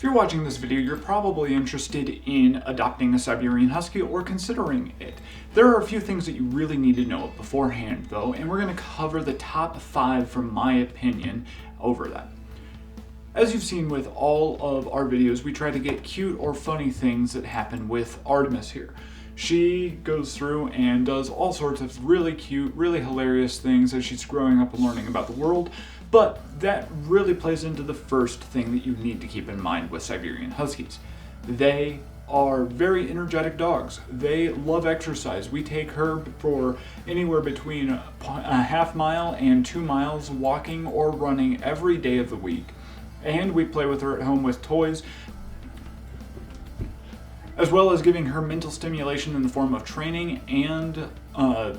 If you're watching this video, you're probably interested in adopting a Siberian Husky or considering it. There are a few things that you really need to know beforehand though, and we're going to cover the top 5 from my opinion over that. As you've seen with all of our videos, we try to get cute or funny things that happen with Artemis here. She goes through and does all sorts of really cute, really hilarious things as she's growing up and learning about the world, but that really plays into the first thing that you need to keep in mind with Siberian Huskies. They are very energetic dogs. They love exercise. We take her for anywhere between a half mile and 2 miles walking or running every day of the week. And we play with her at home with toys, as well as giving her mental stimulation in the form of training and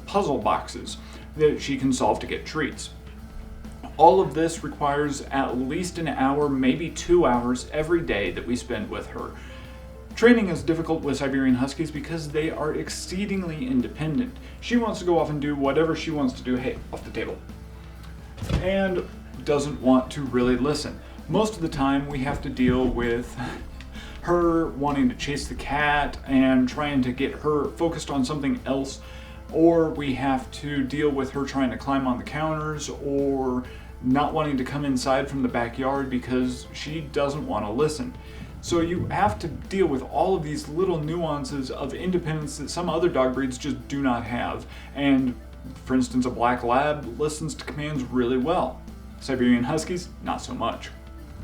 puzzle boxes that she can solve to get treats. All of this requires at least an hour, maybe 2 hours every day that we spend with her. Training is difficult with Siberian Huskies because they are exceedingly independent. She wants to go off and do whatever she wants to do, hey, off the table, and doesn't want to really listen. Most of the time we have to deal with her wanting to chase the cat and trying to get her focused on something else, or we have to deal with her trying to climb on the counters or not wanting to come inside from the backyard because she doesn't want to listen. So you have to deal with all of these little nuances of independence that some other dog breeds just do not have. And for instance, a black lab listens to commands really well. Siberian Huskies, not so much.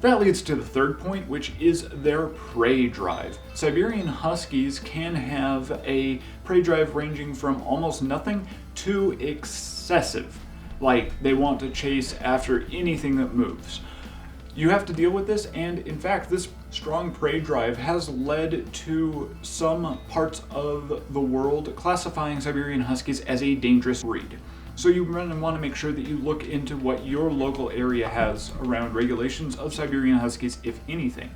That leads to the third point, which is their prey drive. Siberian Huskies can have a prey drive ranging from almost nothing to excessive. Like, they want to chase after anything that moves. You have to deal with this, and in fact, this strong prey drive has led to some parts of the world classifying Siberian Huskies as a dangerous breed. So you want to make sure that you look into what your local area has around regulations of Siberian Huskies, if anything.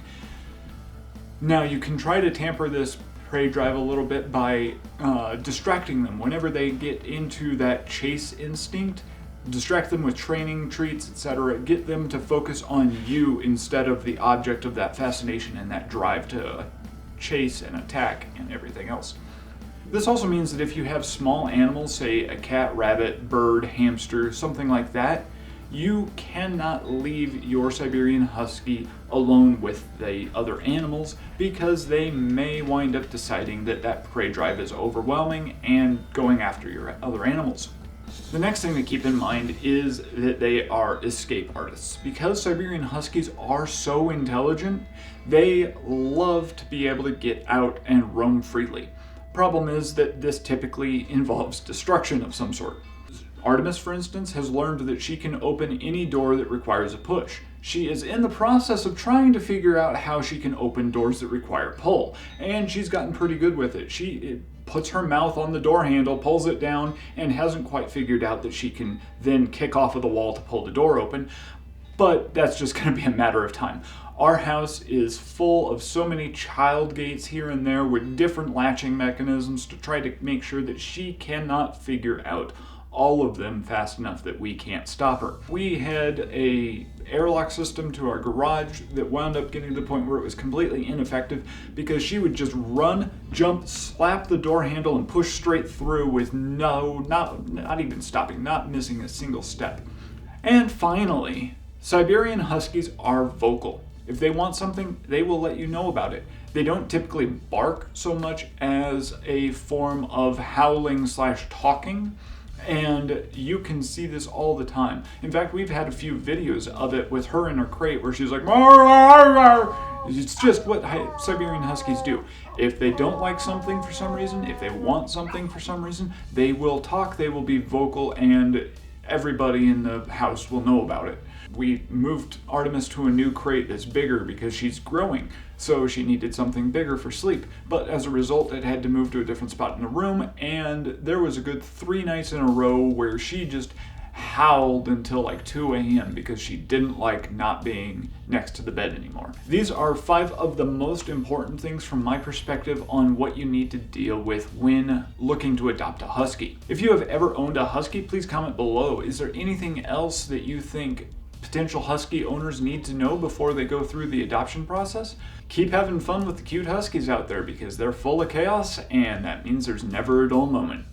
Now, you can try to tamper this prey drive a little bit by distracting them whenever they get into that chase instinct. Distract them with training, treats, etc. Get them to focus on you instead of the object of that fascination and that drive to chase and attack and everything else. This also means that if you have small animals, say a cat, rabbit, bird, hamster, something like that, you cannot leave your Siberian Husky alone with the other animals because they may wind up deciding that that prey drive is overwhelming and going after your other animals. The next thing to keep in mind is that they are escape artists. Because Siberian Huskies are so intelligent, they love to be able to get out and roam freely. Problem is that this typically involves destruction of some sort. Artemis, for instance, has learned that she can open any door that requires a push. She is in the process of trying to figure out how she can open doors that require pull, and she's gotten pretty good with it. She puts her mouth on the door handle, pulls it down, and hasn't quite figured out that she can then kick off of the wall to pull the door open, but that's just going to be a matter of time. Our house is full of so many child gates here and there with different latching mechanisms to try to make sure that she cannot figure out all of them fast enough that we can't stop her. We had a airlock system to our garage that wound up getting to the point where it was completely ineffective because she would just run, jump, slap the door handle and push straight through with not even stopping, not missing a single step. And finally, Siberian Huskies are vocal. If they want something, they will let you know about it. They don't typically bark so much as a form of howling / talking. And you can see this all the time. In fact, we've had a few videos of it with her in her crate where she's like, it's just what Siberian Huskies do. If they don't like something for some reason, if they want something for some reason, they will talk, they will be vocal, and everybody in the house will know about it. We moved Artemis to a new crate that's bigger because she's growing, so she needed something bigger for sleep. But as a result, it had to move to a different spot in the room, and there was a good 3 nights in a row where she just howled until like 2 a.m. because she didn't like not being next to the bed anymore. These are 5 of the most important things from my perspective on what you need to deal with when looking to adopt a Husky. If you have ever owned a Husky, please comment below. Is there anything else that you think potential Husky owners need to know before they go through the adoption process. Keep having fun with the cute Huskies out there because they're full of chaos, and that means there's never a dull moment.